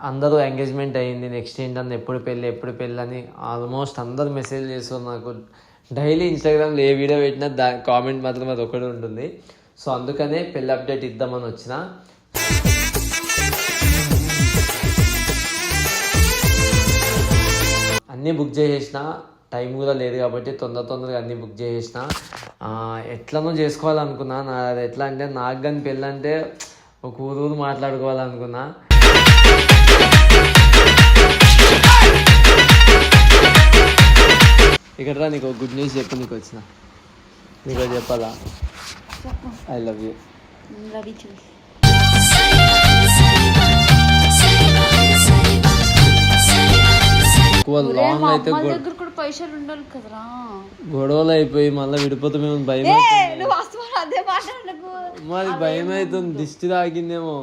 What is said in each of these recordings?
అందరూ ఎంగేజ్మెంట్ అయ్యింది, నెక్స్ట్ ఏంటని ఎప్పుడు పెళ్ళి అని ఆల్మోస్ట్ అందరూ మెసేజ్ చేస్తారు నాకు. డైలీ ఇన్స్టాగ్రామ్లో ఏ వీడియో పెట్టినా కామెంట్ మాత్రం అది ఒకటి ఉంటుంది. సో అందుకనే పెళ్ళి అప్డేట్ ఇద్దామని వచ్చిన. అన్నీ బుక్ చేసేసిన, టైం కూడా లేదు కాబట్టి తొందరగా అన్నీ బుక్ చేసేసిన. ఎట్లనో చేసుకోవాలనుకున్నా. అది ఎట్లా అంటే నాకు కానీ పెళ్ళి అంటే ఒక ఊరు మాట్లాడుకోవాలనుకున్నా. ఇక్కడ నీకు గుడ్ న్యూస్ చెప్పి నీకు వచ్చిన. నీకు చెప్పాలా? I love you. లాంగ్ అయితే గొడవలు అయిపోయి మళ్ళీ విడిపోతే మేము భయం మరి భయం అవుతుంది. దిష్టి తాకిందేమో.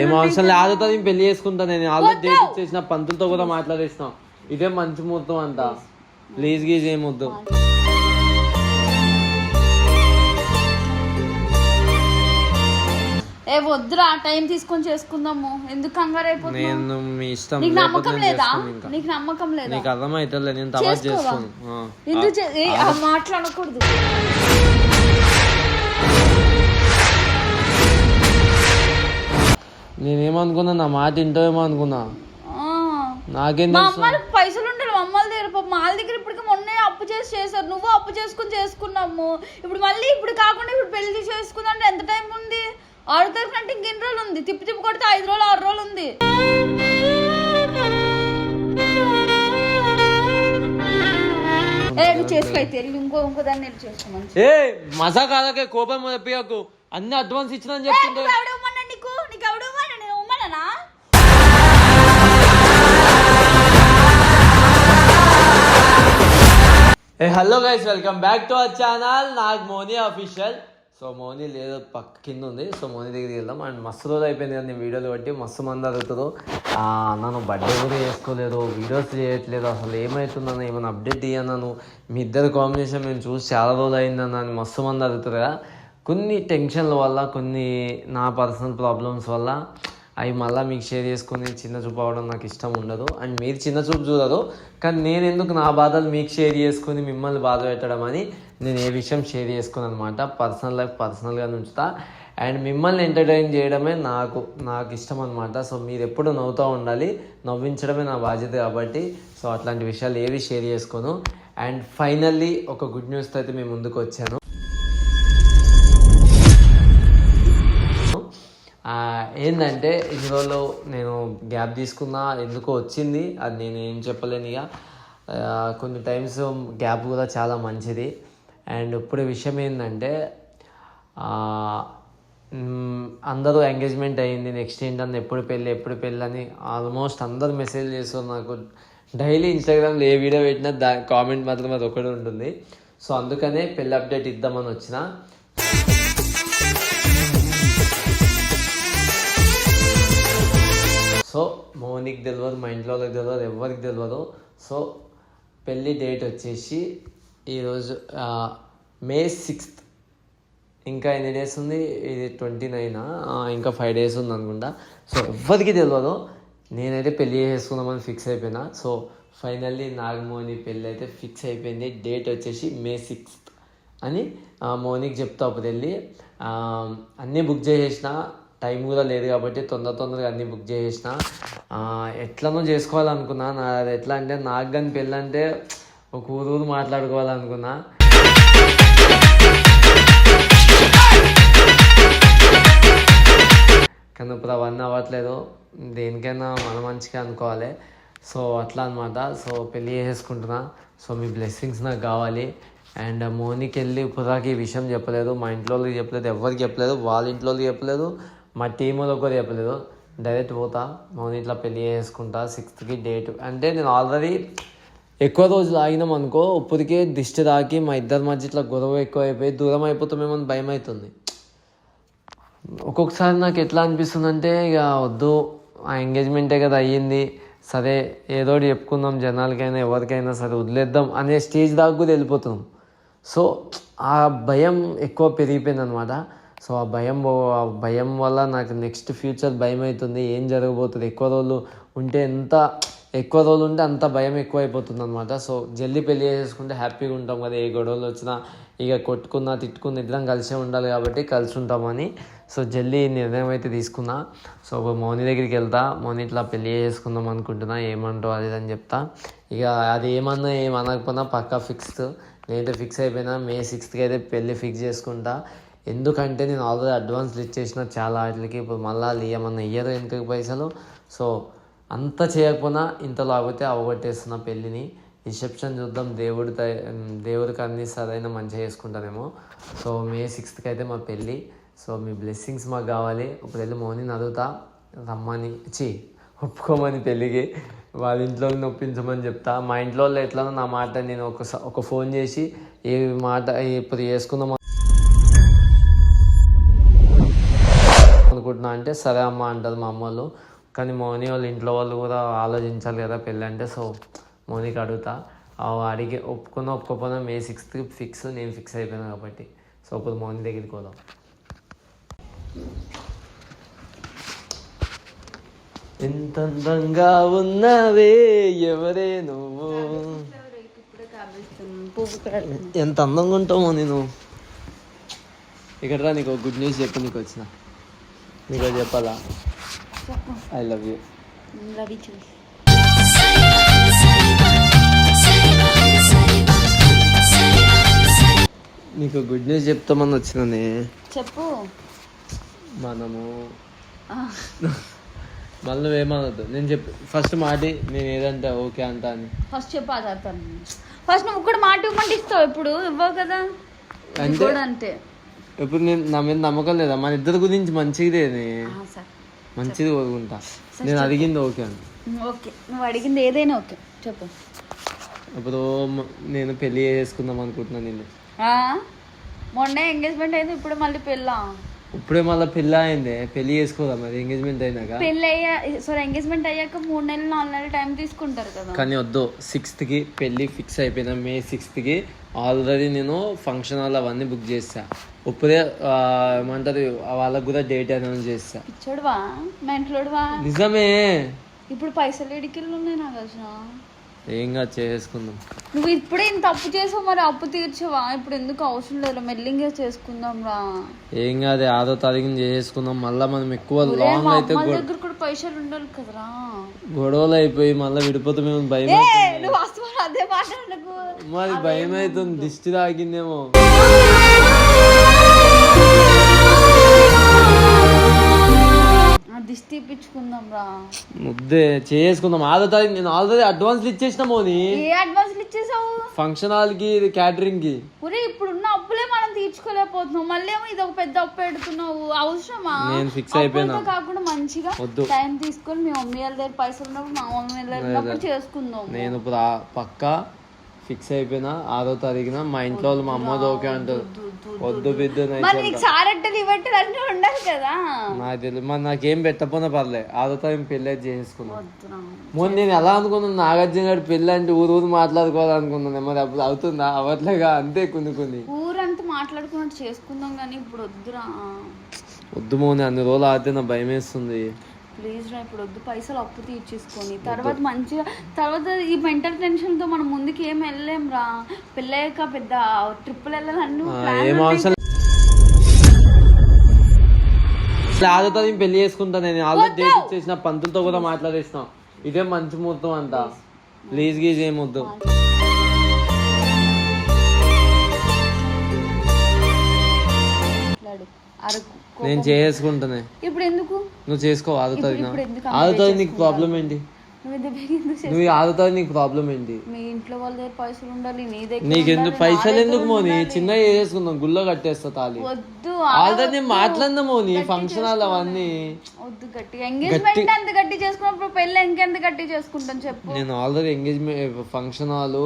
ఏం అవసరం లేదు, నేను పెళ్లి చేసుకుంటా. నేను ఆల్రెడీ డేట్ ఇచ్చేసిన, పంతులతో కూడా మాట్లాడేసిన. ఇదే మంచి ముహూర్తం అంట. ప్లీజ్ గీజ్ ఏమొద్దు. వద్దురా, టైం తీసుకొని చేసుకుందాము. ఎందుకు కంగారు అయిపోతుంది? నేను మీ ఇష్టం. నీకు నమ్మకం లేదా? నీకు నమ్మకం లేదా? నీకు అర్థమైతే నేను తమాషా చేస్తాను. ఎందుకు మాట్లాడకూడదు? నేనేమనుకున్నా, నా మాట వింటావేమో అనుకున్నా. నాకేం అమ్మాయికి పైసలు ఉండాలి. అమ్మాయిల దగ్గర వాళ్ళ దగ్గర ఇప్పటికి మొన్నే అప్పు చేశారు. నువ్వు అప్పు చేసుకుని చేసుకున్నాము. ఇప్పుడు మళ్ళీ ఇప్పుడు కాకుండా ఇప్పుడు పెళ్లి చేసుకుందా అంటే ఎంత టైం ఉంది? 6 తారీఖు అంటే ఇంకెన్ని రోజులు ఉంది? తిప్పి కొడితే 5 రోజులు 6 రోజులు ఉంది. నువ్వు చేసుకోయితే ఇంకో దాన్ని చేసుకోమని. మజా కాదకే కోపం చెప్పకు. అన్ని అడ్వాన్స్ ఇచ్చిన చెప్తుంటే నీకు ఎవడు ఉమ్మనా? Hello guys, welcome back to our channel Nag Moni official. So Moni లేదు, పక్క కింద ఉంది. సో మోని దగ్గరికి వెళ్దాం. అండ్ మస్తు రోజు అయిపోయింది కదా నేను వీడియోలు బట్టి. మస్తు మంది అడుగుతారు, నన్ను బర్త్డే కూడా చేసుకోలేదు, వీడియోస్ చేయట్లేదు, అసలు ఏమవుతుందన్న, ఏమైనా అప్డేట్ ఇయ్యన్నాను, మీ ఇద్దరు కాంబినేషన్ మేము చూసి చాలా రోజులు అయిందన్న అని మస్తు మంది అడుగుతారు కదా. కొన్ని టెన్షన్ల వల్ల, కొన్ని నా పర్సనల్ ప్రాబ్లమ్స్ వల్ల అవి మళ్ళీ మీకు షేర్ చేసుకొని చిన్న చూపు అవ్వడం నాకు ఇష్టం ఉండదు. అండ్ మీరు చిన్న చూపు చూడరు, కానీ నేను ఎందుకు నా బాధలు మీకు షేర్ చేసుకుని మిమ్మల్ని బాధ పెట్టడం అని నేను ఏ విషయం షేర్ చేసుకుని అనమాట. పర్సనల్ లైఫ్ పర్సనల్గా ఉంచుతా. అండ్ మిమ్మల్ని ఎంటర్టైన్ చేయడమే నాకు ఇష్టం అనమాట. సో మీరు ఎప్పుడు నవ్వుతూ ఉండాలి, నవ్వించడమే నా బాధ్యత కాబట్టి సో అట్లాంటి విషయాలు ఏవి షేర్ చేసుకోను. అండ్ ఫైనల్లీ ఒక గుడ్ న్యూస్తో అయితే మేము ముందుకు వచ్చాను. ఏంటంటే ఇన్ని రోజులు నేను గ్యాప్ తీసుకున్నా, ఎందుకో వచ్చింది, అది నేను ఏం చెప్పలేను. ఇక కొన్ని టైమ్స్ గ్యాప్ కూడా చాలా మంచిది. అండ్ ఇప్పుడు విషయం ఏంటంటే అందరూ ఎంగేజ్మెంట్ అయ్యింది, నెక్స్ట్ ఏంటని ఎప్పుడు పెళ్ళి అని ఆల్మోస్ట్ అందరూ మెసేజ్ చేస్తారు నాకు. డైలీ ఇన్స్టాగ్రామ్లో ఏ వీడియో పెట్టినా కామెంట్ మాత్రం అది ఒకటి ఉంటుంది. సో అందుకనే పెళ్ళి అప్డేట్ ఇద్దామని వచ్చిన. సో మోనికి తెలియదు, మా ఇంట్లో వాళ్ళకి తెలియదు, ఎవరికి తెలియదు. సో పెళ్ళి డేట్ వచ్చేసి ఈరోజు May 6th. ఇంకా ఎన్ని డేస్ ఉంది? ఇది 29, ఇంకా 5 days ఉంది అనుకుంటా. సో ఎవరికి తెలియదు. నేనైతే పెళ్ళి చేసుకుందామని ఫిక్స్ అయిపోయినా. సో ఫైనల్లీ నాగమోని పెళ్ళి అయితే ఫిక్స్ అయిపోయింది. డేట్ వచ్చేసి May 6th అని మోనికి చెప్తా. అప్పుడు వెళ్ళి అన్నీ బుక్ చేసేసిన, టైం కూడా లేదు కాబట్టి తొందరగా అన్నీ బుక్ చేసేసిన. ఎట్లనో చేసుకోవాలనుకున్నా. అది ఎట్లా అంటే నాకు కానీ పెళ్ళి అంటే ఒక ఊరు మాట్లాడుకోవాలనుకున్నా. కానీ ఇప్పుడు అవన్నీ అవ్వట్లేదు. దేనికైనా మన మంచిగా అనుకోవాలి. సో అట్లా అనమాట. సో పెళ్ళి చేసుకుంటున్నా. సో మీ బ్లెస్సింగ్స్ నాకు కావాలి. అండ్ మోనికి వెళ్ళి ఇప్పుడుదాకా ఈ విషయం చెప్పలేదు, మా ఇంట్లో వాళ్ళకి చెప్పలేదు, ఎవరికి చెప్పలేదు, వాళ్ళ ఇంట్లో వాళ్ళకి చెప్పలేదు, మా టీం వాళ్ళకి కూడా చెప్పలేదు. డైరెక్ట్ పోతా, మౌని ఇట్లా పెళ్ళి చేసుకుంటా 6th డేట్. అంటే నేను ఆల్రెడీ ఎక్కువ రోజులు ఆగినాం అనుకో, ఇప్పటికే దిష్టి తాకి మా ఇద్దరి మధ్య ఇట్లా గొడవ ఎక్కువ అయిపోయి దూరం అయిపోతామేమో అని భయం అవుతుంది. ఒక్కొక్కసారి నాకు ఎట్లా అనిపిస్తుంది అంటే ఇక వద్దు, ఆ ఎంగేజ్మెంటే కదా అయ్యింది, సరే ఏదో చెప్పుకుందాం, జనాలకైనా ఎవరికైనా సరే వదిలేద్దాం అనే స్టేజ్ దాకా కూడా వెళ్ళిపోతున్నాం. సో ఆ భయం ఎక్కువ పెరిగిపోయింది అనమాట. సో ఆ భయం వల్ల నాకు నెక్స్ట్ ఫ్యూచర్ భయం అవుతుంది, ఏం జరగబోతుంది, ఎక్కువ రోజులు ఉంటే అంత భయం ఎక్కువ అయిపోతుంది అనమాట. సో జల్దీ పెళ్లి చేసుకుంటే హ్యాపీగా ఉంటాం కదా, ఏ గొడవలు వచ్చినా ఇక కొట్టుకున్నా తిట్టుకున్నా ఇద్దరం కలిసే ఉండాలి కాబట్టి కలిసి ఉంటామని సో జల్దీ నిర్ణయం అయితే తీసుకున్నా. సో మౌని దగ్గరికి వెళ్తా, మౌని ఇట్లా పెళ్ళి చేసుకుందాం అనుకుంటున్నా, ఏమంటావు అది అని చెప్తా. ఇక అది ఏమనకపోయినా పక్కా ఫిక్స్, నేనైతే ఫిక్స్ అయిపోయినా మే 6th అయితే పెళ్ళి ఫిక్స్ చేసుకుంటా. ఎందుకంటే నేను ఆల్రెడీ అడ్వాన్స్లు ఇచ్చేసిన చాలా వాటికి, ఇప్పుడు మళ్ళీ ఏమన్నా ఇయ్యరు వెనుకకి పైసలు. సో అంత చేయకపోయినా ఇంతలో ఆగితే అవగొట్టేస్తున్న పెళ్ళిని. రిసెప్షన్ చూద్దాం, దేవుడికి అన్ని సరైన మంచిగా చేసుకుంటానేమో. సో మే 6th అయితే మా పెళ్ళి. సో మీ బ్లెస్సింగ్స్ మాకు కావాలి. ఇప్పుడు వెళ్ళి మౌనిని అడుగుతా రమ్మని ఒప్పుకోమని పెళ్ళికి, వాళ్ళ ఇంట్లో ఒప్పించమని చెప్తా. మా ఇంట్లో వాళ్ళు ఎట్లనో నా మాట నేను ఒక ఫోన్ చేసి ఏ మాట ఇప్పుడు చేసుకుందాం అనుకుంటున్నా అంటే సరే అమ్మ అంటారు మా అమ్మ వాళ్ళు. కానీ మౌని వాళ్ళ ఇంట్లో వాళ్ళు కూడా ఆలోచించాలి కదా పెళ్ళి అంటే. సో మౌనికి అడుగుతా, అడిగి ఒప్పుకోపోయినా మే 6th ఫిక్స్, నేను ఫిక్స్ అయిపోయినా కాబట్టి. సో ఇప్పుడు మౌని దగ్గరికి పోదాం. ఎంత అందంగా ఉన్నావే ఎవరే నువ్వు, ఎంత అందంగా ఉంటావు నేను. ఇక్కడ రా, నీకు గుడ్ న్యూస్ చెప్పి నీకు వచ్చిన, నీకు చెప్పాలా, ఐ లవ్ యూ. నీకు గుడ్ న్యూస్ చెప్తామని వచ్చినానే. చెప్పు. మనము మళ్ళీ నువ్వేమనద్దు, నేను చెప్పు ఫస్ట్ మాటి, నేను ఏదంటే ఓకే అంట అని ఫస్ట్ చెప్పు. అదర్థం ఫస్ట్ నువ్వు కూడా మాట ఇవ్వమంటే ఇస్తావు, ఇప్పుడు ఇవ్వవు కదా అంటే. ఇప్పుడు నేను నా మీద నమ్మకం లేదా, మన ఇద్దరి గురించి మంచిది కోరుకుంటా. నేను అడిగింది ఓకే అని. ఓకే, నువ్వు అడిగింది ఏదైనా ఓకే చెప్పు. ఇప్పుడు నేను పెళ్ళి చేసుకుందాం అనుకుంటున్నాను నేను. మొన్న ఎంగేజ్మెంట్ అయింది, ఇప్పుడు మళ్ళీ ఇప్పుడే మళ్ళీ పెళ్ళి అయింది, పెళ్లి చేసుకోదాం మరి ఎంగేజ్మెంట్ అయినాక. ఎంగేజ్మెంట్ అయ్యాక 3 నెలలు 4 నెలలు టైం తీసుకుంటారు కదా. కానీ వద్దు, 6th పెళ్ళి ఫిక్స్ అయిపోయినా, మే 6th ఆల్రెడీ నేను ఫంక్షన్ హాల్ అవన్నీ బుక్ చేస్తా. ఇప్పుడే ఏమంటారు వాళ్ళకు కూడా డేట్ అనౌన్స్ చేస్తా. చూడవా మెంట్లోడువా, నిజమే. ఇప్పుడు పైసలు ఎడికిళ్ళు ఉన్నాయి నాకు వచ్చిన. ఏంగా చేసుకుందాం. నువ్వు ఇప్పుడే ఇంత అప్పు చేసావు, మరి అప్పు తీర్చవా? ఇప్పుడు ఎందుకు అవసరం లేదు, మెల్లింగే చేసుకుందాం రా. ఏం కాదు, 6వ తారీఖున చేసుకుందాం. మళ్ళీ మనం ఎక్కువ లాంగ్ అయితే దగ్గర కూడా పైసలు ఉండాలి కదరా. గొడవలు అయిపోయి మళ్ళీ విడిపోతే మేము భయం. నువ్వు అదే మాట మరి భయం అవుతుంది, దిష్టి తాగిందేమో. దిష్టి ఇప్పించుకుందాం రా, ముద్దే చేసుకుందాం. 6వ తారీఖు నేను ఆల్రెడీ అడ్వాన్స్లు ఇచ్చేసిన మోని. ఏ అడ్వాన్స్లు ఇచ్చేసావు? ఫంక్షన్ హాల్ కి, క్యాటరింగ్ కి. ఇప్పుడున్న అప్పులే మనం తీర్చుకోలేకపోతున్నాం, మళ్ళీ ఏమో ఇది ఒక పెద్ద అప్పు పెడుతున్నావు, అవసరమా? నేను ఫిక్స్ అయిపోయినా. కాకుండా మంచిగా టైం తీసుకొని మీ మమ్మీ వాళ్ళ దగ్గర పైసలు ఉన్నప్పుడు, మా మమ్మీ వాళ్ళ దగ్గర చేసుకుందాం. నేను ఇప్పుడు పక్కా ఫిక్స్ అయిపోయినా 6వ తారీఖున. మా ఇంట్లో వాళ్ళు మా అమ్మ ఓకే అంటారు. వద్దు బిద్దు ఉండాలి కదా. నాకు తెలియదు, మరి నాకేం పెట్టకపోయినా పర్లే, 6వ తారీఖు పెళ్ళి అయితే చేసుకున్నాను. మొన్న నేను ఎలా అనుకున్నాను, నాగార్జున గారి పెళ్ళి అంటే ఊరు మాట్లాడుకోవాలనుకున్నాను. మరి అప్పుడు అవుతుందా? అవట్లేగా, అంతే కొన్ని ఊరంతా మాట్లాడుకున్నట్టు చేసుకుందాం. కానీ ఇప్పుడు వద్దు మోని, అన్ని రోజులు ఆగితే నా భయం వేస్తుంది. ప్లీజ్ రా, ఇప్పుడు వద్దు. పైసలు అప్పు తీర్చేసుకొని తర్వాత మంచిగా, తర్వాత ఈ మెంటల్ టెన్షన్ తో మనం ముందుకు ఏం వెళ్ళలేం రా. పెళ్ళయ్యాక పెద్ద ట్రిప్పులు వెళ్ళాలని ఏం అవసరం. 6వ తారీఖు పెళ్లి చేసుకుంటా. నేను ఆల్రెడీ డేట్ ఇచ్చేసిన, పంతులతో కూడా మాట్లాడేసిన. ఇదే మంచి ముహూర్తం అంట. ప్లీజ్ గీజ్ ఏమొద్దు. నేను చేసుకుంటానే. ఇప్పుడు ఎందుకు నువ్వు చేసుకో? 6వ తారీఖున. 6వ తారీఖు నీకు ప్రాబ్లం ఏంటి? నువ్వు 6వ తారీఖు నీకు ప్రాబ్లం ఏంటి? మీ ఇంట్లో వాళ్ళ దగ్గర పైసలు ఉండాలి, నీ దగ్గర. నీకెందుకు పైసలు ఎందుకు మోని? చిన్నగా చేసుకుందాం, గుళ్ళో కట్టేస్తా తాళి. వద్దు, ఆల్రెడీ నేను మాట్లాడినా మోని, ఫంక్షన్ హాల్ అవన్నీ వద్దు. గట్టి ఎంగేజ్మెంట్ అంత గట్టి చేసుకున్నప్పుడు పెళ్ళి ఇంకెంత గట్టి చేసుకుంటాను చెప్పు. నేను ఆల్రెడీ ఎంగేజ్మెంట్, ఫంక్షన్ హాల్,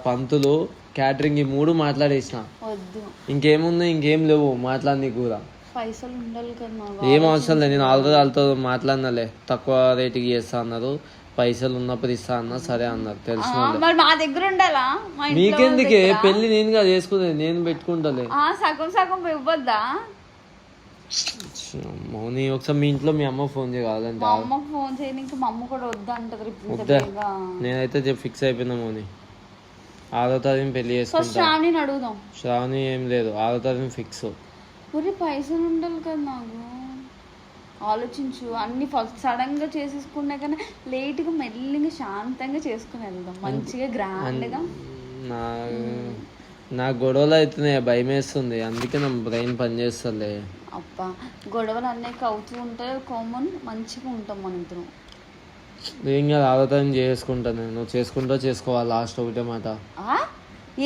పంతులు, క్యాటరింగ్, ఈ 3 మాట్లాడేసిన. వద్దు, ఇంకేముంది? ఇంకేం లేవు మాట్లాడి కూడా. పైసలు ఉండాలి కదా. ఏం అవసరం లేదు, నేను ఆల్రెడీ వాళ్ళతో మాట్లాడినాలే. తక్కువ రేటుకి చేస్తా అన్నారు. పైసలు ఉన్నప్పుడు ఇస్తా అన్నా సరే అన్నారు తెలిసిన మరి మా దగ్గర ఉండాలా? మా ఇంట్లో మీకెందుకే పెళ్లి నేనుగా చేసుకునేది, నేను పెట్టుకుంటాలే. సగం సగం ఇవ్వద్దా? మౌని ఒకసారి మీ ఇంట్లో మీ అమ్మ ఫోన్ చేయగలంటే. మా అమ్మకు ఫోన్ చేయడానికి మా అమ్మ కూడా వద్దా అంటది. వద్దా? నేనైతే ఫిక్స్ అయిపోయినా మౌని, 6వ తారీఖు పెళ్లి చేసుకుంటా. శ్రావణిని అడుగుదాం. శ్రావణి ఏం లేదు, 6వ తారీఖు ఫిక్స్. మరి పైసలు ఉండాలి కదా నాకు. ఆలోచించు, అన్ని ఫస్ట్ సడన్ గా చేసేసుకున్నా కానీ లేట్ గా మెల్లిగా శాంతంగా చేసుకుని వెళ్దాం మంచిగా గ్రాండ్ గా. నా గొడవలు అవుతున్నాయి, భయం వేస్తుంది, అందుకే నా బ్రెయిన్ పనిచేస్తలే. అబ్బా గొడవలు అన్నీ అవుతూ ఉంటాయి, కామన్. మంచిగా ఉంటాం మన ఇద్దరం. ఏం కాదు, 6వ తారీఖు చేసుకుంటాను. నువ్వు చేసుకుంటావు చేసుకోవాలి, లాస్ట్ ఒకటే మాట.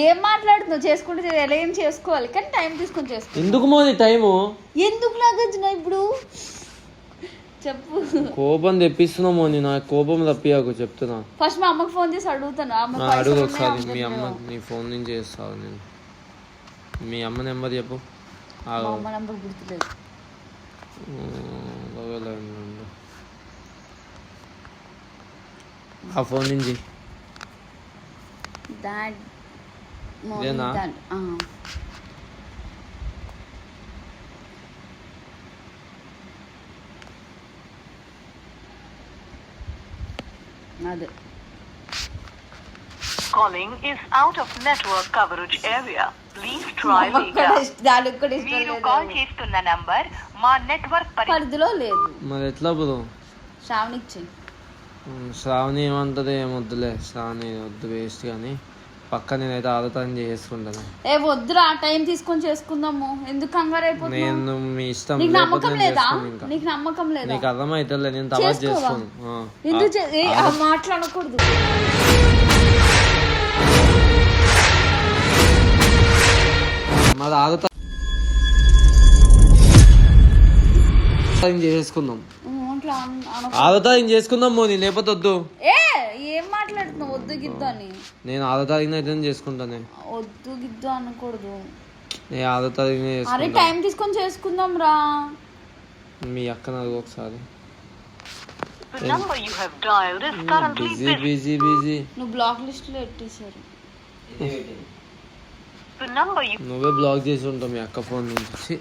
ఏం మాట్లాడుతున్నావు? చేసుకుంటే ఎలా ఏం చేసుకోవాలి, కానీ టైం తీసుకొని చేసుకో. ఎందుకు మోని టైము? ఎందుకు లాగొచ్చిన ఇప్పుడు చెప్పు. కోపం తెప్పిస్తున్నావు మోని, నా కోపం తప్పియాకు చెప్తున్నా. ఫస్ట్ మా అమ్మకి ఫోన్ చేసి అడుగుతాను. అడుగు ఒకసారి, మీ అమ్మ నీ ఫోన్ నుంచి చేస్తావు. నేను మీ అమ్మ నెంబర్ చెప్పు. అమ్మ నెంబర్ గుర్తులేదు. ఆ ఫోన్ నుంచి డాడ్ అదే. Calling is out of network coverage area. Please try later. మీరు కాల్ చేస్తున్న నంబర్ మా నెట్వర్క్ పరిధిలో లేదు. మరి ఎట్లా బ్రో? శ్రావణికి చెయ్యి. శ్రావణి ఏమంటది? ఏమొద్దులే శ్రావణి, వద్దు వేస్ట్. కానీ పక్క నేనైతే 6వ తారీఖు చేసుకుంటాను. వద్దురా, టైం తీసుకొని చేసుకుందాము. ఎందుకు కంగారు అయిపోతున్నావు? నేను మీ ఇష్టం. నీకు నమ్మకం లేదా? నీకు నమ్మకం లేదా? నీకు అర్థమైతే నేను తర్వాత చేసుకోను. ఎందుకు మాట్లాడకూడదు? మరి 6వ తారీఖు చేసుకుందాం. 6వ తారీఖు చేసుకుందాం మోని, లేకపోతే వద్దు. ఏం మాట్లాడుతున్నావు? వద్దు గిద్దు అని. నేను 6వ తారీఖున అయితే చేసుకుంటానే. వద్దు గిద్దు అనకూడదు. నేను 6వ తారీఖునే చేసుకుంటా. అరే టైం తీసుకొని చేసుకుందాం రా. మీ అక్కన అడుగు ఒకసారి. బిజీ. నువ్వు బ్లాక్ లిస్ట్ లో పెట్టేశారు. నువ్వే బ్లాక్ చేసి ఉంటావు మీ అక్క ఫోన్ నుంచి.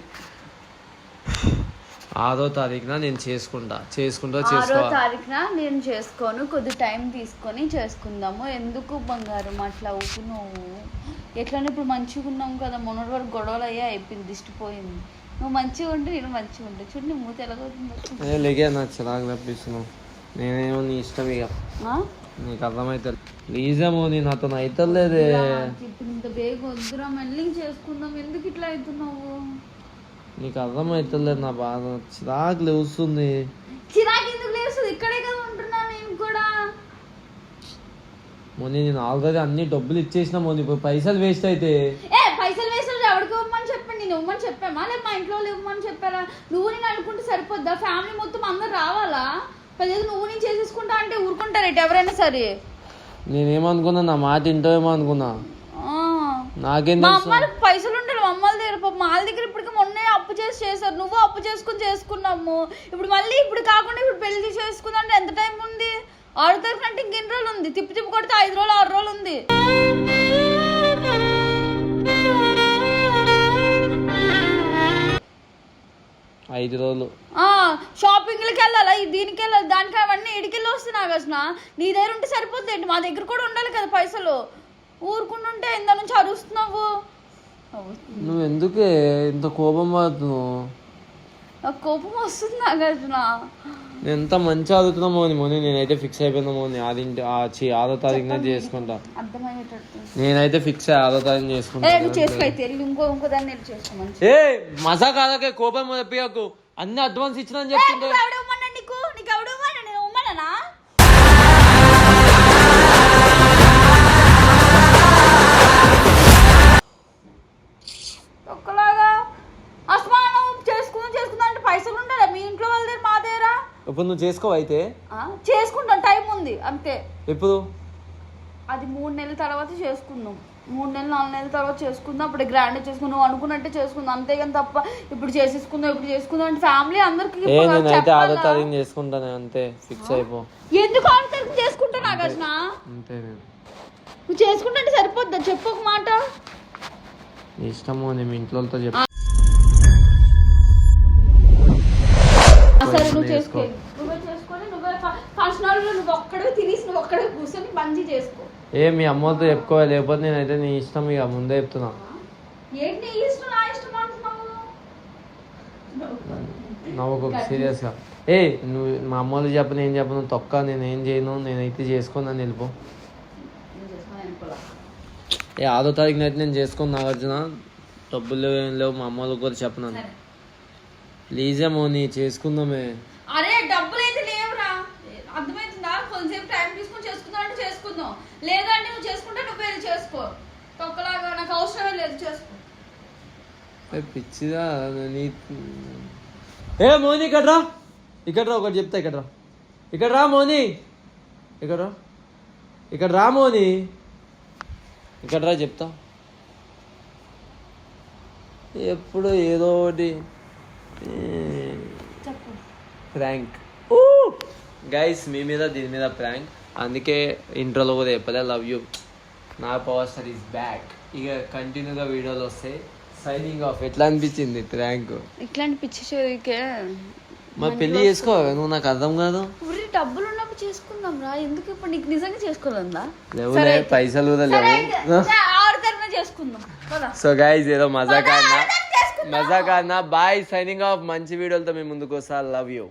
6వ తారీఖున నేను చేసుకుంటా. 6వ తారీఖున నేను చేసుకోను. కొద్ది టైం తీసుకొని చేసుకుందాము. ఎందుకు బంగారం అట్లా అవుతున్నావు? ఎట్లనే ఇప్పుడు మంచిగా ఉన్నాము కదా, మొన్నటి వరకు గొడవలు అయ్యా, అయిపోయింది, దిష్టిపోయింది. నువ్వు మంచిగా ఉంటే నేను మంచిగా ఉంటా. చూడు నీ మూత ఎలాగవుతుంది. లేకే నాకు చిరాకు తప్పిస్తున్నావు. నేనేమో నీ ఇష్టం, ఇక నీకు అర్థమైతే ప్లీజేమో నేను అతను అవుతలేదే. ఇప్పుడు ఇంత బేగ వద్దురా, మళ్ళీ చేసుకుందాం. ఎందుకు ఇట్లా అవుతున్నావు? నీకు అర్థమవుతలేదు నా బాధ. చిరాకు లేస్తుంది. చిరాకు ఎందుకు లేస్తుంది? ఇక్కడే కదా ఉంటున్నా నేను కూడా. మొన్న నేను ఆల్రెడీ అన్ని డబ్బులు ఇచ్చేసిన మొన్న, ఇప్పుడు పైసలు వేస్ట్ అయితే. పైసలు వేస్ట్ ఎవరికి ఇవ్వమని చెప్పండి? నేను ఇవ్వమని చెప్పామా? లేదు మా ఇంట్లో ఇవ్వమని చెప్పారా? నువ్వు నేను అనుకుంటే సరిపోద్దా? ఫ్యామిలీ మొత్తం అందరు రావాలా? పెద్దది నువ్వు నేను చేసేసుకుంటా అంటే ఊరుకుంటారేంటి ఎవరైనా సరే? నేనేమనుకున్నా, నా మాట ఇంటేమో అనుకున్నా. నాకేం మా అమ్మాయికి పైసలు ఉండాలి. మా అమ్మాయిల దగ్గర వాళ్ళ దగ్గర ఇప్పటికి మొన్నే అప్పు చేశారు. నువ్వు అప్పు చేసుకుని చేసుకున్నాము. ఇప్పుడు మళ్ళీ ఇప్పుడు కాకుండా ఇప్పుడు పెళ్లి చేసుకుందా అంటే ఎంత టైం ఉంది? 6వ తారీఖు అంటే ఇంకెన్ని రోజులు ఉంది? తిప్పి కొడితే 5 రోజులు 6 రోజులు ఉంది. షాపింగ్లకి వెళ్ళాలా, దీనికి వెళ్ళాలి, దానికి అవన్నీ ఇడికెళ్ళి వస్తే నాకు అసలు నీ దగ్గర ఉంటే సరిపోద్ది. మా దగ్గర కూడా ఉండాలి కదా పైసలు. ఊరుకుంటుంటే ఇంత నుంచి అరుస్తున్నావు. నువ్వు ఎందుకే ఇంత కోపం పడుతున్నావు? నాకు కోపం వస్తుంది నాకు అసలు. నేను ఎంత మంచిగా అడుగుతున్నా మోని. మోని నేనైతే ఫిక్స్ అయిపోయినా మోని. 6వ తారీఖున చేసుకుంటా. అర్థమయ్యేటట్టు నేనైతే ఫిక్స్ 6వ తారీఖు చేసుకుంటా. ఇంకో దాన్ని చేసుకోమని. మజా కాదకే, కోపం తెప్పియకు. అన్ని అడ్వాన్స్ ఇచ్చిన చెప్తుంటే ఒక్కలాగా అస్మానం చేసుకుందా అంటే పైసలు ఉండాలి మీ ఇంట్లో వాళ్ళ దగ్గర, మా దగ్గర. ఇప్పుడు నువ్వు చేసుకోవు అయితే? చేసుకుంటాం, టైం ఉంది అంతే. ఎప్పుడు? అది 3 నెలల తర్వాత చేసుకుందాం. 3 నెలలు 4 నెలల తర్వాత చేసుకుందాం, అప్పుడు గ్రాండ్ చేసుకుందాం, నువ్వు అనుకున్నట్టే చేసుకుందాం, అంతేగాని తప్ప ఇప్పుడు చేసుకుందాం అంటే ఫ్యామిలీ అందరికి నేనైతే 6వ తారీఖు చేసుకుంటాను అంతే, ఫిక్స్ అయిపో. ఎందుకు 6వ తారీఖు చేసుకుంటా నాగార్జున? అంతే నువ్వు చేసుకుంటే సరిపోద్దా? చెప్పు ఒక మాట. నీ ఇష్టము, నేను ఇంట్లోతో చెప్పు. సరే నువ్వు చేసుకో, నువ్వే చేసుకొని నువ్వే ఫంక్షన్ హాల్లో నువ్వు ఒక్కడే తినేసి నువ్వు ఒక్కడే కూర్చొని మంచి చేసుకో. మీ అమ్మతో చెప్పుకోవాలి, లేకపోతే నేనైతే నీ ఇష్టం, ఇక ముందే చెప్తున్నా. ఏంటి నీ ఇష్టం నా ఇష్టం అంటున్నావు? నవ్వుకో సీరియస్గా. నువ్వు మా అమ్మలు చెప్పను, ఏం చెప్పను, తొక్క నేను ఏం చేయను, నేనైతే చేసుకోను వెళ్ళిపో. 6వ తారీఖున అయితే నేను చేసుకుని నాగార్జున, డబ్బులు ఏం లేవు, మా అమ్మలు కూడా చెప్పను. ప్లీజే మోని చేసుకుందామే. అరే డబ్బులు అయితే లేవురా, అర్థమవుతుందా? కొంచెంసేపు టైం తీసుకొని చేసుకుందాం అంటే చేసుకుందాం, లేదంటే నువ్వు చేసుకుంటే నువ్వు వెళ్ళి చేసుకో, తొక్కలాగా నాకు అవసరమే లేదు, చేసుకో. పిచ్చిదా నీ. మోని ఇక్కడ రా, ఒకటి చెప్తా, ఇక్కడ రా మోని, ఇక్కడ రా మోని, ఇక్కడ రా చెప్తా. ఎప్పుడు ఏదో ఒకటి ప్రాంక్ గైస్, మీ మీద దీని మీద ప్రాంక్, అందుకే ఇంట్రోలో కూడా చెప్పలే లవ్ యూ. నా పవర్ స్టార్ ఈస్ బ్యాక్. ఇక కంటిన్యూగా వీడియోలు వస్తాయి. Signing off. ఎట్లా అనిపించింది ప్రాంక్? ఇట్లాంటి పిచ్చి షోకే మా పెళ్లి చేసుకో, నువ్వు నాకు అర్థం కాదు. డబ్బులు ఉన్నప్పుడు చేసుకుందాం రా, ఎందుకు ఇప్పుడు నీకు నిజంగా చేసుకోవాలా? లేవులే, పైసలు కూడా లేవు. చేసుకుందాం. సో గైస్, ఏదో మజాక్ అన్నా. Bye, signing off. మంచి వీడియోలతో మీ ముందుకు వస్తా. Love you.